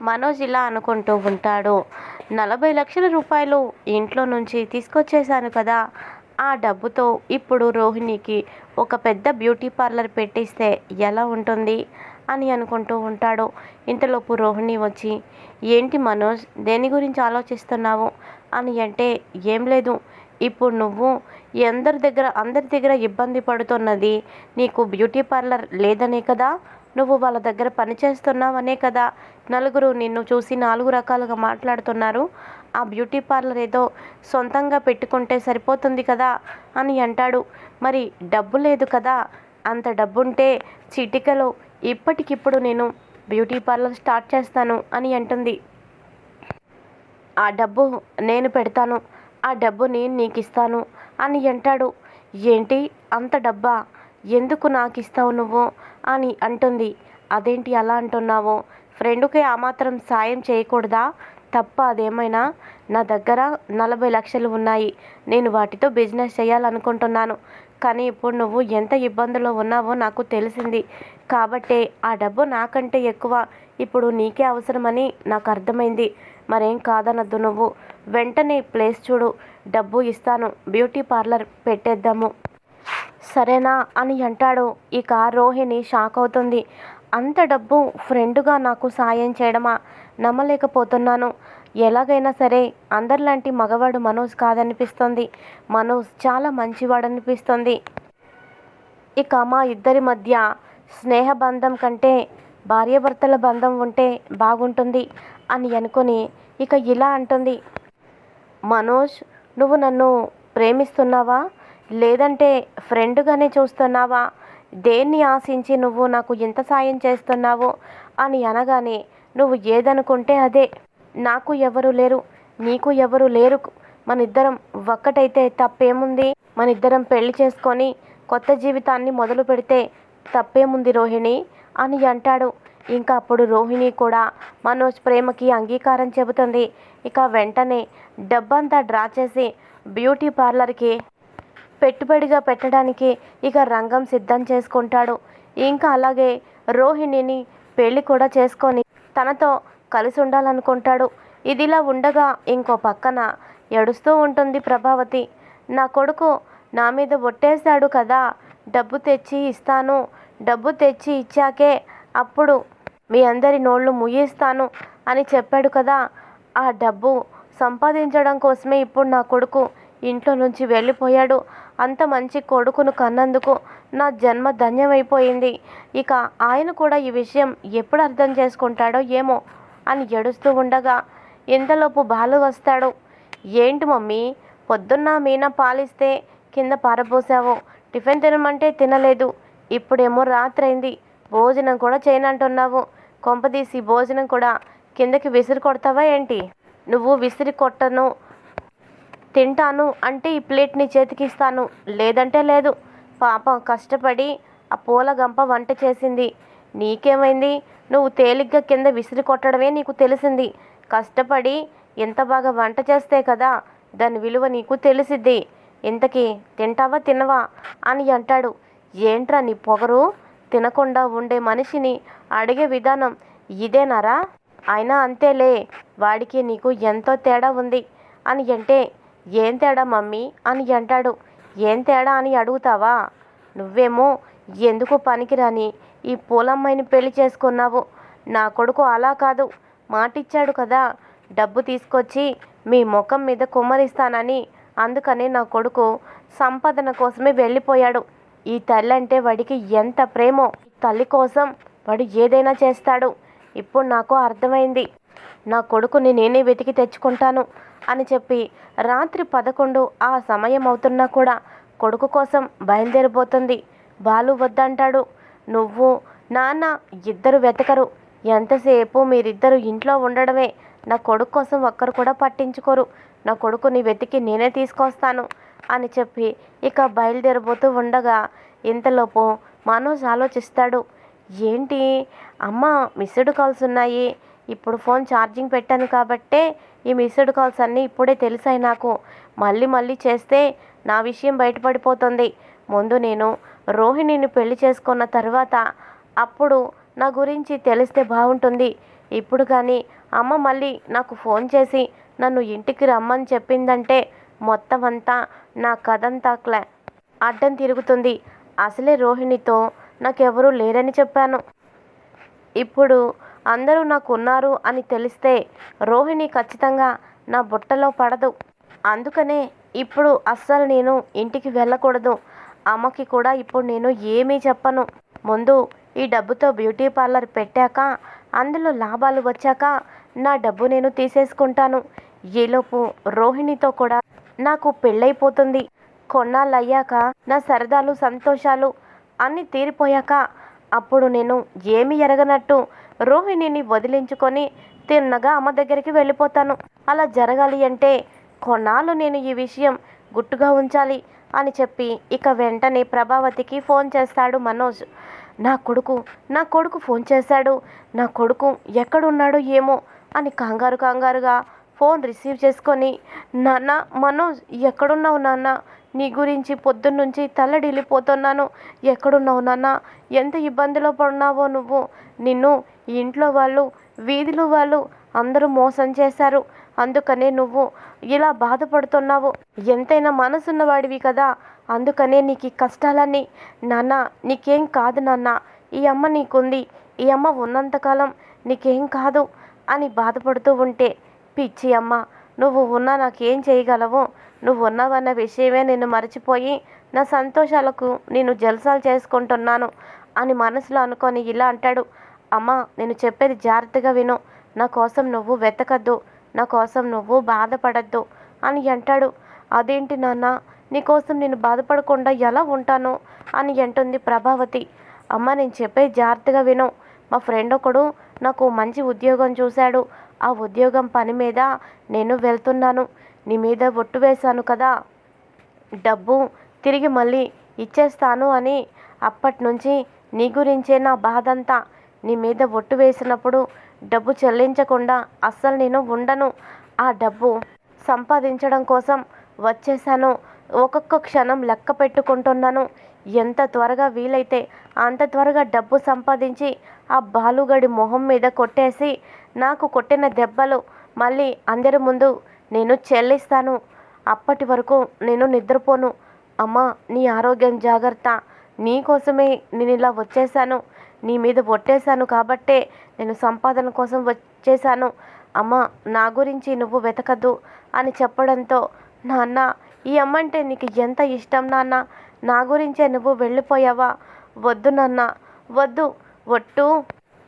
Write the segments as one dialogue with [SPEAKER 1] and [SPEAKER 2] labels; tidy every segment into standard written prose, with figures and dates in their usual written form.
[SPEAKER 1] మనోజ్ ఇలా అనుకుంటూ ఉంటాడు. 40,00,000 రూపాయలు ఇంట్లో నుంచి తీసుకొచ్చేశాను కదా! ఆ డబ్బుతో ఇప్పుడు రోహిణికి ఒక పెద్ద బ్యూటీ పార్లర్ పెట్టిస్తే ఎలా ఉంటుంది అని అనుకుంటూ ఉంటాడు. ఇంతలోపు రోహిణి వచ్చి, ఏంటి మనోజ్, దేని గురించి ఆలోచిస్తున్నావు అని అంటే, ఏం లేదు, ఇప్పుడు నువ్వు అందరి దగ్గర ఇబ్బంది పడుతున్నది నీకు బ్యూటీ పార్లర్ లేదనే కదా, నువ్వు వాళ్ళ దగ్గర పని చేస్తున్నావనే కదా, నలుగురు నిన్ను చూసి 4 రకాలుగా మాట్లాడుతున్నారు. ఆ బ్యూటీ పార్లర్ ఏదో సొంతంగా పెట్టుకుంటే సరిపోతుంది కదా అని అంటాడు. మరి డబ్బు లేదు కదా, అంత డబ్బుంటే చిటికలో ఇప్పటికిప్పుడు నేను బ్యూటీ పార్లర్ స్టార్ట్ చేస్తాను అని అంటుంది. ఆ డబ్బు నేను పెడతాను, ఆ డబ్బు నేను నీకు ఇస్తాను అని అంటాడు. ఏంటి, అంత డబ్బా, ఎందుకు నాకు ఇస్తావు నువ్వు అని అంటుంది. అదేంటి అలా అంటున్నావు, ఫ్రెండ్కి ఆ మాత్రం సాయం చేయకూడదా, తప్ప అదేమైనా, నా దగ్గర 40,00,000 ఉన్నాయి, నేను వాటితో బిజినెస్ చేయాలనుకుంటున్నాను, కానీ ఇప్పుడు నువ్వు ఎంత ఇబ్బందులో ఉన్నావో నాకు తెలిసింది, కాబట్టే ఆ డబ్బు నాకంటే ఎక్కువ ఇప్పుడు నీకే అవసరమని నాకు అర్థమైంది, మరేం కాదనద్దు నువ్వు, వెంటనే ప్లేస్ చూడు, డబ్బు ఇస్తాను, బ్యూటీ పార్లర్ పెట్టేద్దాము, సరేనా అని అంటాడు. ఇక రోహిణి షాక్ అవుతుంది. అంత డబ్బు ఫ్రెండుగా నాకు సాయం చేయడమా, నమ్మలేకపోతున్నాను, ఎలాగైనా సరే అందరిలాంటి మగవాడు మనోజ్ కాదనిపిస్తుంది, మనోజ్ చాలా మంచివాడనిపిస్తుంది, ఇక మా ఇద్దరి మధ్య స్నేహబంధం కంటే భార్యాభర్తల బంధం ఉంటే బాగుంటుంది అని అనుకొని ఇక ఇలా అంటుంది. మనోజ్, నువ్వు నన్ను ప్రేమిస్తున్నావా, లేదంటే ఫ్రెండ్గానే చూస్తున్నావా, దేన్ని ఆశించి నువ్వు నాకు ఇంత సాయం చేస్తున్నావు అని అనగానే, నువ్వు ఏదనుకుంటే అదే, నాకు ఎవరు లేరు, నీకు ఎవరు లేరు, మనిద్దరం ఒక్కటైతే తప్పేముంది, మనిద్దరం పెళ్లి చేసుకొని కొత్త జీవితాన్ని మొదలు పెడితే తప్పేముంది రోహిణి అని అంటాడు. ఇంకా అప్పుడు రోహిణి కూడా మనోజ్ ప్రేమకి అంగీకారం చెబుతుంది. ఇక వెంటనే డబ్బంతా డ్రా చేసి బ్యూటీ పార్లర్కి పెట్టుబడిగా పెట్టడానికి ఇక రంగం సిద్ధం చేసుకుంటాడు. ఇంకా అలాగే రోహిణిని పెళ్లి కూడా చేసుకొని తనతో కలిసి ఉండాలనుకుంటాడు. ఇదిలా ఉండగా ఇంకో పక్కన ఏడుస్తూ ఉంటుంది ప్రభావతి. నా కొడుకు నా మీద ఒట్టేశాడు కదా, డబ్బు తెచ్చి ఇస్తాను, డబ్బు తెచ్చి ఇచ్చాకే అప్పుడు మీ అందరి నోళ్ళు ముయ్యిస్తాను అని చెప్పాడు కదా, ఆ డబ్బు సంపాదించడం కోసమే ఇప్పుడు నా కొడుకు ఇంట్లో నుంచి వెళ్ళిపోయాడు, అంత మంచి కొడుకును కన్నందుకు నా జన్మ ధన్యమైపోయింది, ఇక ఆయన కూడా ఈ విషయం ఎప్పుడు అర్థం చేసుకుంటాడో ఏమో అని ఏడుస్తూ ఉండగా ఇంతలోపు బాలు వస్తాడు. ఏంటి మమ్మీ, పొద్దున్న మీనా పాలిస్తే కింద పారబోసావు, టిఫిన్ తినమంటే తినలేదు, ఇప్పుడేమో రాత్రైంది, భోజనం కూడా చేయనంటున్నావు, కొంపదీసి భోజనం కూడా కిందకి విసిరి కొడతావా ఏంటి, నువ్వు విసిరి కొట్టను, తింటాను అంటే ఈ ప్లేట్ నీ చేతికిస్తాను, లేదంటే లేదు, పాపం కష్టపడి ఆ పూల గంప వంట చేసింది, నీకేమైంది, నువ్వు తేలిగ్గా కింద విసిరి కొట్టడమే నీకు తెలిసింది, కష్టపడి ఎంత బాగా వంట చేస్తే కదా దాని విలువ నీకు తెలిసిద్ది, ఇంతకీ తింటావా తినవా అని అంటాడు. ఏంట్రా నీ పొగరు, తినకుండా ఉండే మనిషిని అడిగే విధానం ఇదేనారా, అయినా అంతేలే, వాడికి నీకు ఎంతో తేడా ఉంది అని అంటే, ఏం తేడా మమ్మీ అని అంటాడు. ఏం తేడా అని అడుగుతావా, నువ్వేమో ఎందుకు పనికిరాని ఈ పూలమ్మాయిని పెళ్లి చేసుకున్నావు, నా కొడుకు అలా కాదు, మాటిచ్చాడు కదా డబ్బు తీసుకొచ్చి మీ ముఖం మీద కుమ్మరిస్తానని, అందుకని నా కొడుకు సంపాదన కోసమే వెళ్ళిపోయాడు, ఈ తల్లి అంటే వాడికి ఎంత ప్రేమో, తల్లి కోసం వాడు ఏదైనా చేస్తాడు, ఇప్పుడు నాకు అర్థమైంది, నా కొడుకుని నేనే వెతికి తెచ్చుకుంటాను అని చెప్పి రాత్రి 11 ఆ సమయం అవుతున్నా కూడా కొడుకు కోసం బయలుదేరిపోతుంది. బాలు వద్దంటాడు. నువ్వు నాన్న ఇద్దరు వెతకరు, ఎంతసేపు మీరిద్దరు ఇంట్లో ఉండడమే, నా కొడుకు కోసం ఒక్కరు కూడా పట్టించుకోరు, నా కొడుకుని వెతికి నేనే తీసుకొస్తాను అని చెప్పి ఇక బయలుదేరబోతూ ఉండగా ఇంతలోపు మనోజ్ ఆలోచిస్తాడు. ఏంటి, అమ్మ మిస్డ్ కాల్స్ ఉన్నాయి, ఇప్పుడు ఫోన్ ఛార్జింగ్ పెట్టాను కాబట్టే ఈ మిస్డ్ కాల్స్ అన్నీ ఇప్పుడే తెలిసాయి నాకు, మళ్ళీ మళ్ళీ చేస్తే నా విషయం బయటపడిపోతుంది, ముందు నేను రోహిణిని పెళ్లి చేసుకున్న తర్వాత అప్పుడు నా గురించి తెలిస్తే బాగుంటుంది, ఇప్పుడు కానీ అమ్మ మళ్ళీ నాకు ఫోన్ చేసి నన్ను ఇంటికి రమ్మని చెప్పిందంటే మొత్తం అంతా నా కథంతా అడ్డం తిరుగుతుంది. అసలే రోహిణితో నాకెవరూ లేరని చెప్పాను. ఇప్పుడు అందరూ నాకున్నారు అని తెలిస్తే రోహిణి ఖచ్చితంగా నా బుట్టలో పడదు. అందుకనే ఇప్పుడు అస్సలు నేను ఇంటికి వెళ్ళకూడదు. అమ్మకి కూడా ఇప్పుడు నేను ఏమీ చెప్పను. ముందు ఈ డబ్బుతో బ్యూటీ పార్లర్ పెట్టాక అందులో లాభాలు వచ్చాక నా డబ్బు నేను తీసేసుకుంటాను. ఈలోపు రోహిణితో కూడా నాకు పెళ్ళైపోతుంది. కొన్నాళ్ళయ్యాక నా సరదాలు సంతోషాలు అన్నీ తీరిపోయాక అప్పుడు నేను ఏమి ఎరగనట్టు రోహిణిని వదిలించుకొని తిన్నగా అమ్మ దగ్గరికి వెళ్ళిపోతాను. అలా జరగాలి అంటే కొన్నాళ్ళు నేను ఈ విషయం గుట్టుగా ఉంచాలి అని చెప్పి ఇక వెంటనే ప్రభావతికి ఫోన్ చేస్తాడు మనోజ్. నా కొడుకు ఫోన్ చేశాడు. నా కొడుకు ఎక్కడున్నాడో ఏమో అని కంగారుగా ఫోన్ రిసీవ్ చేసుకొని, నాన్న మనోజ్ ఎక్కడున్నావు నాన్న? నీ గురించి పొద్దున్నుంచి తల్లడిల్లిపోతున్నాను. ఎక్కడున్నావు నాన్న? ఎంత ఇబ్బందిలో పడున్నావో నువ్వు. నిన్ను ఇంట్లో వాళ్ళు, వీధిలో వాళ్ళు అందరూ మోసం చేశారు. అందుకనే నువ్వు ఇలా బాధపడుతున్నావు. ఎంతైనా మనసున్నవాడివి కదా, అందుకనే నీకు ఈ కష్టాలన్నీ. నాన్న నీకేం కాదు నాన్న, ఈ అమ్మ నీకుంది. ఈ అమ్మ ఉన్నంతకాలం నీకేం కాదు అని బాధపడుతూ ఉంటే, పిచ్చి అమ్మ, నువ్వు ఉన్నా నాకేం చేయగలవు? నువ్వు ఉన్నావన్న విషయమే నేను మర్చిపోయి నా సంతోషాలకు నేను జల్సాలు చేసుకుంటున్నాను అని మనసులో అనుకొని ఇలా అంటాడు. అమ్మ, నేను చెప్పేది జాగ్రత్తగా విను. నా కోసం నువ్వు వెతకద్దు, నా కోసం నువ్వు బాధపడద్దు అని అంటాడు. అదేంటి నాన్న, నీకోసం నేను బాధపడకుండా ఎలా ఉంటాను అని అంటుంది ప్రభావతి. అమ్మ, నేను చెప్పేది జాగ్రత్తగా విను. మా ఫ్రెండ్ ఒకడు నాకు మంచి ఉద్యోగం చూశాడు. ఆ ఉద్యోగం పని మీద నేను వెళ్తున్నాను. నీ మీద ఒట్టు వేశాను కదా, డబ్బు తిరిగి మళ్ళీ ఇచ్చేస్తాను అని. అప్పటి నుంచి నీ గురించే నా బాధంతా. నీ మీద ఒట్టు వేసినప్పుడు డబ్బు చెల్లించకుండా అస్సలు నేను ఉండను. ఆ డబ్బు సంపాదించడం కోసం వచ్చేసాను. ఒక్కొక్క క్షణం లెక్క పెట్టుకుంటున్నాను. ఎంత త్వరగా వీలైతే అంత త్వరగా డబ్బు సంపాదించి ఆ బాలుగడి మొహం మీద కొట్టేసి నాకు కొట్టిన దెబ్బలు మళ్ళీ అందరి ముందు నేను చెల్లిస్తాను. అప్పటి వరకు నేను నిద్రపోను. అమ్మా, నీ ఆరోగ్యం జాగ్రత్త. నీకోసమే నేను ఇలా వచ్చేసాను. నీ మీద ఒట్టేశాను కాబట్టే నేను సంపాదన కోసం వచ్చేసాను. అమ్మ, నా గురించి నువ్వు వెతకద్దు అని చెప్పడంతో, నాన్న, ఈ అమ్మంటే నీకు ఎంత ఇష్టం నాన్న, నా గురించే నువ్వు వెళ్ళిపోయావా? వద్దు నాన్న, వద్దు. ఒట్టు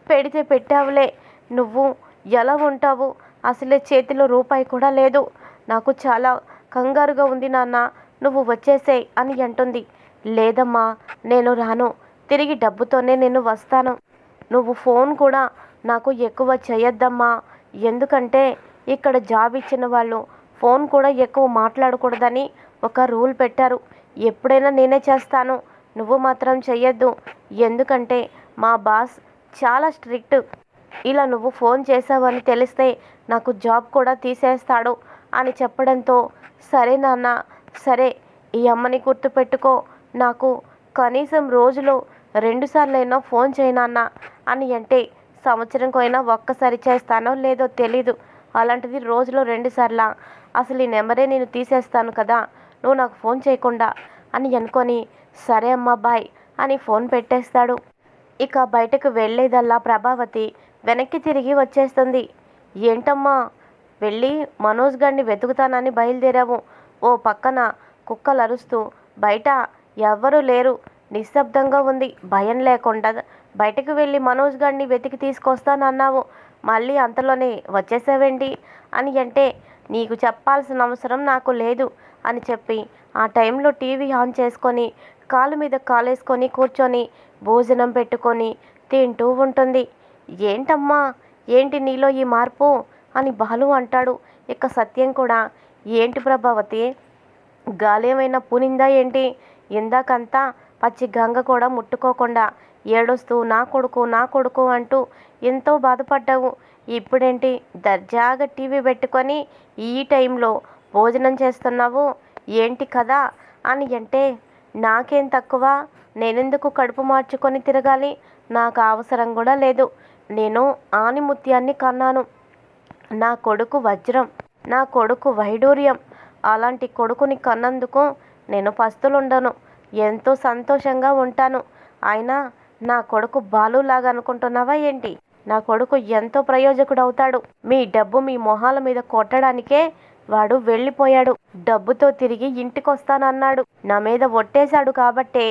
[SPEAKER 1] పెడితే పెట్టావులే. నువ్వు ఎలా ఉంటావు? అసలే చేతిలో రూపాయి కూడా లేదు. నాకు చాలా కంగారుగా ఉంది నాన్న, నువ్వు వచ్చేసేయ్ అని అంటుంది. లేదమ్మా, నేను రాను. తిరిగి డబ్బుతోనే నేను వస్తాను. నువ్వు ఫోన్ కూడా నాకు ఎక్కువ చేయొద్దమ్మా. ఎందుకంటే ఇక్కడ జాబ్ ఇచ్చిన వాళ్ళు ఫోన్ కూడా ఎక్కువ మాట్లాడకూడదని ఒక రూల్ పెట్టారు. ఎప్పుడైనా నేనే చేస్తాను, నువ్వు మాత్రం చెయ్యొద్దు. ఎందుకంటే మా బాస్ చాలా స్ట్రిక్ట్. ఇలా నువ్వు ఫోన్ చేసావని తెలిస్తే నాకు జాబ్ కూడా తీసేస్తాడు అని చెప్పడంతో, సరే నాన్న, సరే, ఈ అమ్మని గుర్తుపెట్టుకో. నాకు కనీసం రోజులో 2 సార్లైనా ఫోన్ చేయనాన్న అని అంటే, సంవత్సరంకైనా ఒక్కసారి చేస్తానో లేదో తెలీదు. అలాంటిది రోజులో 2 సార్లా? అసలు ఈ నెంబరే నేను తీసేస్తాను కదా, నువ్వు నాకు ఫోన్ చేయకుండా అని అనుకొని, సరే అమ్మా బాయ్ అని ఫోన్ పెట్టేస్తాడు. ఇక బయటకు వెళ్ళేదల్లా ప్రభావతి వెనక్కి తిరిగి వచ్చేస్తుంది. ఏంటమ్మా, వెళ్ళి మనోజ్ గారిని వెతుకుతానని బయలుదేరావు. ఓ పక్కన కుక్కలు అరుస్తూ బయట ఎవ్వరూ లేరు, నిశ్శబ్దంగా ఉంది. భయం లేకుండా బయటకు వెళ్ళి మనోజ్ గారిని వెతికి తీసుకొస్తానన్నావు, మళ్ళీ అంతలోనే వచ్చేసావేంటి అని అంటే, నీకు చెప్పాల్సిన అవసరం నాకు లేదు అని చెప్పి ఆ టైంలో టీవీ ఆన్ చేసుకొని కాలు మీద కాలేసుకొని కూర్చొని భోజనం పెట్టుకొని తింటూ ఉంటుంది. ఏంటమ్మా, ఏంటి నీలో ఈ మార్పు అని బాలు అంటాడు. ఇక సత్యం కూడా, ఏంటి ప్రభావతి, గాలేమైనా పూనిందా ఏంటి? ఇందాకంతా పచ్చి గంగ కూడా ముట్టుకోకుండా ఏడుస్తూ నా కొడుకు అంటూ ఎంతో బాధపడ్డావు. ఇప్పుడేంటి దర్జాగా టీవీ పెట్టుకొని ఈ టైంలో భోజనం చేస్తున్నావు? ఏంటి కదా అని అంటే, నాకేం తక్కువ, నేనెందుకు కడుపు మార్చుకొని తిరగాలి? నాకు అవసరం కూడా లేదు. నేను ఆనిముత్యాన్ని కన్నాను. నా కొడుకు వజ్రం, నా కొడుకు వైడూర్యం. అలాంటి కొడుకుని కన్నందుకు నేను పస్తులుండను, ఎంతో సంతోషంగా ఉంటాను. అయినా నా కొడుకు బాలులాగా అనుకుంటున్నావా ఏంటి? నా కొడుకు ఎంతో ప్రయోజకుడవుతాడు. మీ డబ్బు మీ మొహాల మీద కొట్టడానికే వాడు వెళ్ళిపోయాడు. డబ్బుతో తిరిగి ఇంటికొస్తానన్నాడు. నా మీద ఒట్టేశాడు కాబట్టే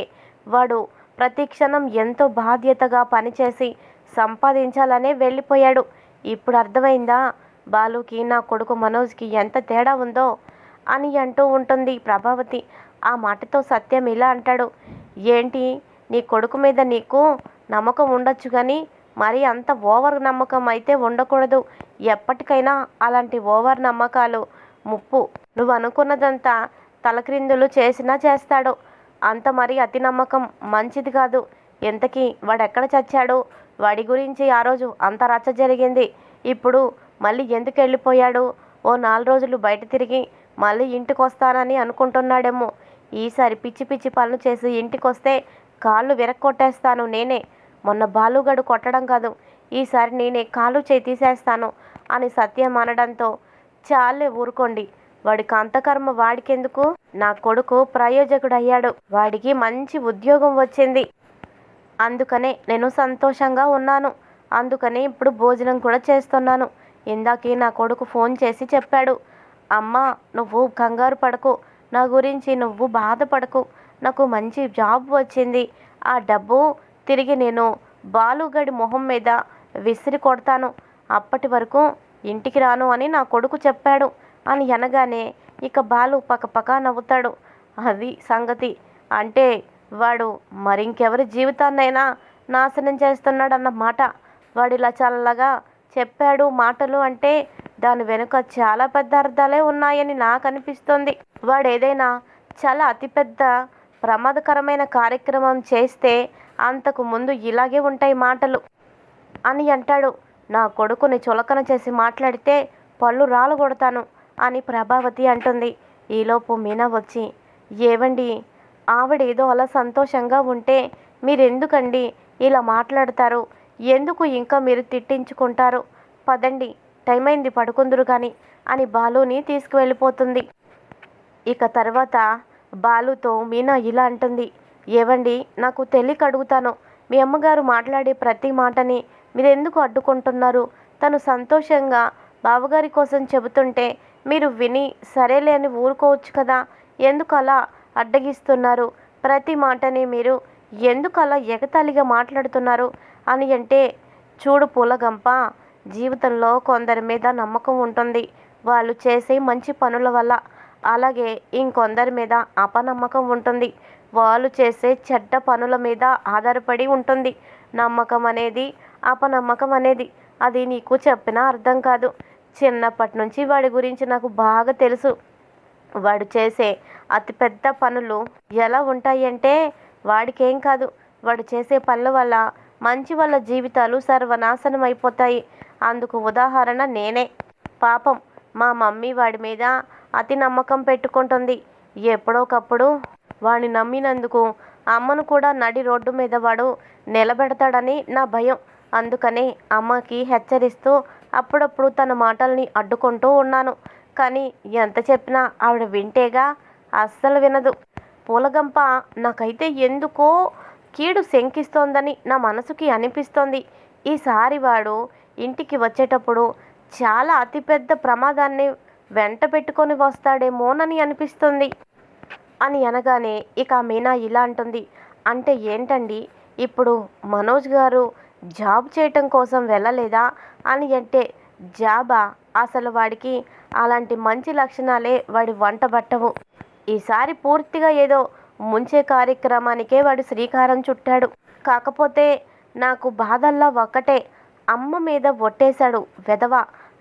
[SPEAKER 1] వాడు ప్రతి క్షణం ఎంతో బాధ్యతగా పనిచేసి సంపాదించాలనే వెళ్ళిపోయాడు. ఇప్పుడు అర్థమైందా బాలుకి నా కొడుకు మనోజ్కి ఎంత తేడా ఉందో అని అంటూ ఉంటుంది ప్రభావతి. ఆ మాటతో సత్యం ఇలా అంటాడు, ఏంటి నీ కొడుకు మీద నీకు నమ్మకం ఉండొచ్చు కానీ మరి అంత ఓవర్ నమ్మకం అయితే ఉండకూడదు. ఎప్పటికైనా అలాంటి ఓవర్ నమ్మకాలు ముప్పు. నువ్వు అనుకున్నదంతా తలక్రిందులు చేసినా చేస్తాడు. అంత మరి అతి నమ్మకం మంచిది కాదు. ఇంతకీ వాడెక్కడ చచ్చాడు? వాడి గురించి ఆ రోజు అంత రచ్చ జరిగింది. ఇప్పుడు మళ్ళీ ఎందుకు వెళ్ళిపోయాడు? ఓ 4 రోజులు బయట తిరిగి మళ్ళీ ఇంటికి వస్తానని అనుకుంటున్నాడేమో. ఈసారి పిచ్చి పిచ్చి పనులు చేసి ఇంటికొస్తే కాళ్ళు విరక్కొట్టేస్తాను నేనే. మొన్న బాలుగడు కొట్టడం కాదు, ఈసారి నేనే కాలు చేయి తీసేస్తాను అని సత్యం అనడంతో, చాలే ఊరుకోండి, వాడికి అంతకర్మ వాడికెందుకు? నా కొడుకు ప్రయోజకుడయ్యాడు, వాడికి మంచి ఉద్యోగం వచ్చింది, అందుకనే నేను సంతోషంగా ఉన్నాను. అందుకనే ఇప్పుడు భోజనం కూడా చేస్తున్నాను. ఇందాకే నా కొడుకు ఫోన్ చేసి చెప్పాడు, అమ్మా నువ్వు కంగారు పడకు, నా గురించి నువ్వు బాధపడకు, నాకు మంచి జాబ్ వచ్చింది, ఆ డబ్బు తిరిగి నేను బాలుగడి మొహం మీద విసిరి కొడతాను, అప్పటి వరకు ఇంటికి రాను అని నా కొడుకు చెప్పాడు అని అనగానే ఇక బాలు పకపక నవ్వుతాడు. అది సంగతి. అంటే వాడు మరింకెవరి జీవితాన్నైనా నాశనం చేస్తున్నాడన్నమాట. వాడిలా చల్లగా చెప్పాడు మాటలు అంటే దాని వెనుక చాలా పెద్ద అర్థాలే ఉన్నాయని నాకు అనిపిస్తుంది. వాడు ఏదైనా చాలా అతిపెద్ద ప్రమాదకరమైన కార్యక్రమం చేస్తే అంతకు ముందు ఇలాగే ఉంటాయి మాటలు అని అంటాడు. నా కొడుకుని చులకన చేసి మాట్లాడితే పళ్ళు రాలగొడతాను అని ప్రభావతి అంటుంది. ఈలోపు మీనా వచ్చి, ఏవండి ఆవిడేదో అలా సంతోషంగా ఉంటే మీరెందుకండి ఇలా మాట్లాడతారు? ఎందుకు ఇంకా మీరు తిట్టించుకుంటారు? పదండి, టైం అయింది, పడుకుందురు కానీ అని బాలుని తీసుకువెళ్ళిపోతుంది. ఇక తర్వాత బాలుతో మీనా ఇలా అంటుంది, ఏవండి నాకు తెలియక అడుగుతాను, మీ అమ్మగారు మాట్లాడే ప్రతి మాటని మీరెందుకు అడ్డుకుంటున్నారు? తను సంతోషంగా బావగారి కోసం చెబుతుంటే మీరు విని సరేలే అని ఊరుకోవచ్చు కదా, ఎందుకు అలా అడ్డగిస్తున్నారు? ప్రతి మాటని మీరు ఎందుకు అలా ఎగతాళిగా మాట్లాడుతున్నారు అని అంటే, చూడు పూలగంప, జీవితంలో కొందరి మీద నమ్మకం ఉంటుంది, వాళ్ళు చేసే మంచి పనుల వల్ల. అలాగే ఇంకొందరి మీద అపనమ్మకం ఉంటుంది, వాళ్ళు చేసే చెడ్డ పనుల మీద ఆధారపడి ఉంటుంది. నమ్మకం అనేది అపనమ్మకం అనేది అది నీకు చెప్పినా అర్థం కాదు. చిన్నప్పటి నుంచి వాడి గురించి నాకు బాగా తెలుసు. వాడు చేసే అతిపెద్ద పనులు ఎలా ఉంటాయి అంటే వాడికేం కాదు, వాడు చేసే పనుల వల్ల మంచి వాళ్ళ జీవితాలు సర్వనాశనం అయిపోతాయి. అందుకు ఉదాహరణ నేనే. పాపం మా మమ్మీ వాడి మీద అతి నమ్మకం పెట్టుకుంటుంది. ఎప్పుడోకప్పుడు వాడిని నమ్మినందుకు అమ్మను కూడా నడి రోడ్డు మీద వాడు నిలబెడతాడని నా భయం. అందుకనే అమ్మకి హెచ్చరిస్తూ అప్పుడప్పుడు తన మాటల్ని అడ్డుకుంటూ ఉన్నాను. కానీ ఎంత చెప్పినా ఆవిడ వింటేగా, అస్సలు వినదు. పూలగంప, నాకైతే ఎందుకో కీడు శంకిస్తోందని నా మనసుకి అనిపిస్తోంది. ఈసారి వాడు ఇంటికి వచ్చేటప్పుడు చాలా అతిపెద్ద ప్రమాదాన్ని వెంట పెట్టుకొని వస్తాడేమోనని అనిపిస్తుంది అని అనగానే ఇక మీనా ఇలా అంటుంది, అంటే ఏంటండి, ఇప్పుడు మనోజ్ గారు జాబ్ చేయటం కోసం వెళ్ళలేదా అని అంటే, జాబా? అసలు వాడికి అలాంటి మంచి లక్షణాలే వాడి వంట పట్టవు. ఈసారి పూర్తిగా ఏదో ముంచే కార్యక్రమానికే వాడు శ్రీకారం చుట్టాడు. కాకపోతే నాకు బాధల్లా ఒక్కటే, అమ్మ మీద ఒట్టేశాడు వెధవ.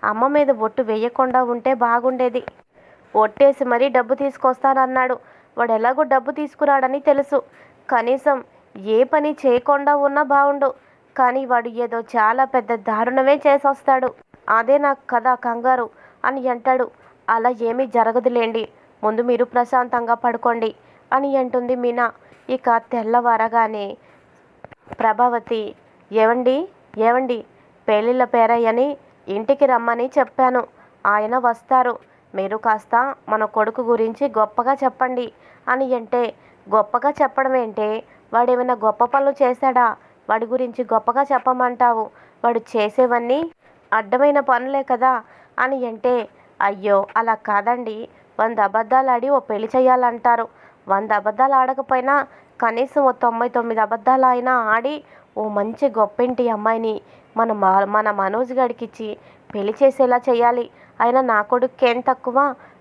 [SPEAKER 1] అమ్మ మీద ఒట్టు వేయకుండా ఉంటే బాగుండేది. ఒట్టేసి మరీ డబ్బు తీసుకొస్తానన్నాడు. వాడు ఎలాగో డబ్బు తీసుకురాడని తెలుసు. కనీసం ఏ పని చేయకుండా ఉన్నా బాగుండు. కానీ వాడు ఏదో చాలా పెద్ద దారుణమే చేసొస్తాడు. అదే నాకు కదా కంగారు అని అంటాడు. అలా ఏమీ జరగదులేండి, ముందు మీరు ప్రశాంతంగా పడుకోండి అని అంటుంది మీనా. ఇక తెల్లవారగానే ప్రభావతి, ఏవండి ఏవండి పెళ్ళిళ్ళ పేరయ్యని ఇంటికి రమ్మని చెప్పాను. ఆయన వస్తారు. మీరు కాస్త మన కొడుకు గురించి గొప్పగా చెప్పండి అని అంటే, గొప్పగా చెప్పడం ఏంటే? వాడేమైనా గొప్ప పనులు చేశాడా? వాడి గురించి గొప్పగా చెప్పమంటావు? వాడు చేసేవన్నీ అడ్డమైన పనులే కదా అని అంటే, అయ్యో అలా కాదండి. 100 అబద్ధాలు ఆడి ఓ పెళ్లి చేయాలంటారు. 100 అబద్ధాలు ఆడకపోయినా కనీసం ఓ 99 అబద్ధాలు అయినా ఆడి ఓ మంచి గొప్పింటి అమ్మాయిని మన మనోజ్ గడికిచ్చి పెళ్లి చేసేలా చేయాలి. అయినా నా కొడుకేం తక్కువ?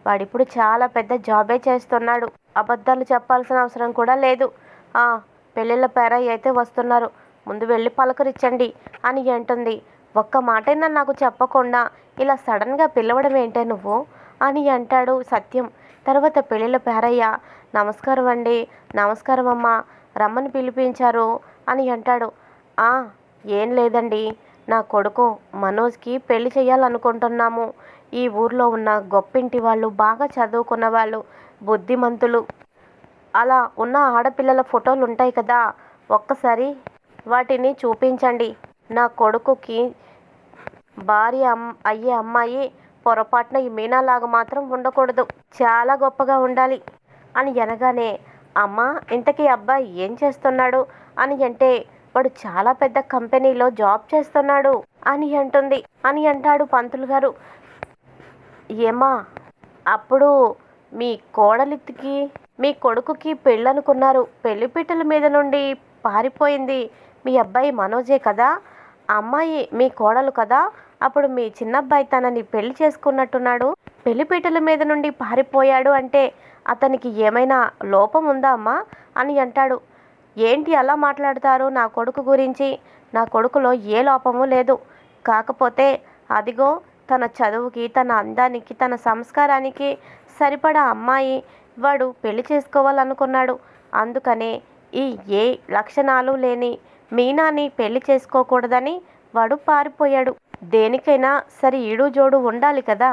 [SPEAKER 1] వాడిప్పుడు చాలా పెద్ద జాబే చేస్తున్నాడు. అబద్ధాలు చెప్పాల్సిన అవసరం కూడా లేదు. పెళ్ళిళ్ళ పేరయ్య అయితే వస్తున్నారు. ముందు వెళ్ళి పలకరించండి అని అంటుంది. ఒక్క మాటైనా నాకు చెప్పకుండా ఇలా సడన్గా పిలవడం ఏంటే నువ్వు అని అంటాడు సత్యం. తర్వాత పెళ్ళిళ్ళ పేరయ్య, నమస్కారం అండి. నమస్కారం అమ్మా, రమ్మని పిలిపించారు అని అంటాడు. ఏం లేదండి, నా కొడుకు మనోజ్కి పెళ్లి చేయాలనుకుంటున్నాము. ఈ ఊర్లో ఉన్న గొప్పింటి వాళ్ళు, బాగా చదువుకున్న వాళ్ళు, బుద్ధిమంతులు అలా ఉన్న ఆడపిల్లల ఫోటోలు ఉంటాయి కదా, ఒక్కసారి వాటిని చూపించండి. నా కొడుకుకి భార్య అయ్యే అమ్మాయి పొరపాటున ఈ మీనాలాగా మాత్రం ఉండకూడదు. చాలా గొప్పగా ఉండాలి అని అనగానే, అమ్మ ఇంతకీ అబ్బాయి ఏం చేస్తున్నాడు అని అంటే, వాడు చాలా పెద్ద కంపెనీలో జాబ్ చేస్తున్నాడు అని అంటాడు పంతులు గారు. ఏమా, అప్పుడు మీ కోడలికి మీ కొడుకుకి పెళ్ళనుకున్నారు. పెళ్లిపీటల మీద నుండి పారిపోయింది మీ అబ్బాయి మనోజే కదా? అమ్మాయి మీ కోడలు కదా? అప్పుడు మీ చిన్నబ్బాయి తనని పెళ్లి చేసుకున్నట్టున్నాడు. పెళ్లిపీటల మీద నుండి పారిపోయాడు అంటే అతనికి ఏమైనా లోపం ఉందా అమ్మా అని అంటాడు. ఏంటి అలా మాట్లాడతారు నా కొడుకు గురించి? నా కొడుకులో ఏ లోపము లేదు. కాకపోతే అదిగో తన చదువుకి, తన అందానికి, తన సంస్కారానికి సరిపడా అమ్మాయి వాడు పెళ్లి చేసుకోవాలనుకున్నాడు. అందుకనే ఈ ఏ లక్షణాలు లేని మీనాని పెళ్లి చేసుకోకూడదని వాడు పారిపోయాడు. దేనికైనా సరి ఈడు జోడు ఉండాలి కదా.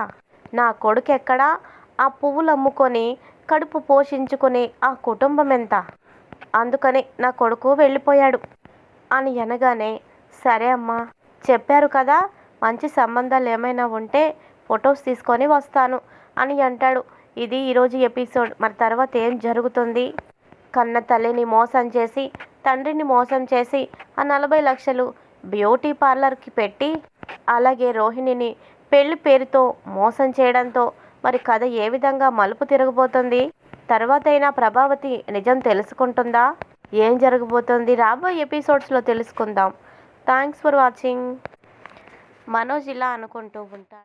[SPEAKER 1] నా కొడుకు ఎక్కడా? ఆ పువ్వులు అమ్ముకొని కడుపు పోషించుకునే ఆ కుటుంబం ఎంత? అందుకని నా కొడుకు వెళ్ళిపోయాడు అని అనగానే, సరే అమ్మా, చెప్పారు కదా, మంచి సంబంధాలు ఏమైనా ఉంటే ఫొటోస్ తీసుకొని వస్తాను అని అంటాడు. ఇది ఈరోజు ఎపిసోడ్. మరి తర్వాత ఏం జరుగుతుంది? కన్న తల్లిని మోసం చేసి, తండ్రిని మోసం చేసి ఆ 40 లక్షలు బ్యూటీ పార్లర్కి పెట్టి, అలాగే రోహిణిని పెళ్లి పేరుతో మోసం చేయడంతో మరి కథ ఏ విధంగా మలుపు తిరగబోతుంది? తర్వాతైనా ప్రభావతి నిజం తెలుసుకుంటుందా? ఏం జరగబోతుంది రాబోయే ఎపిసోడ్స్లో తెలుసుకుందాం. Thanks for watching. మనోజ్ ఇలా అనుకుంటూ ఉంటాడు.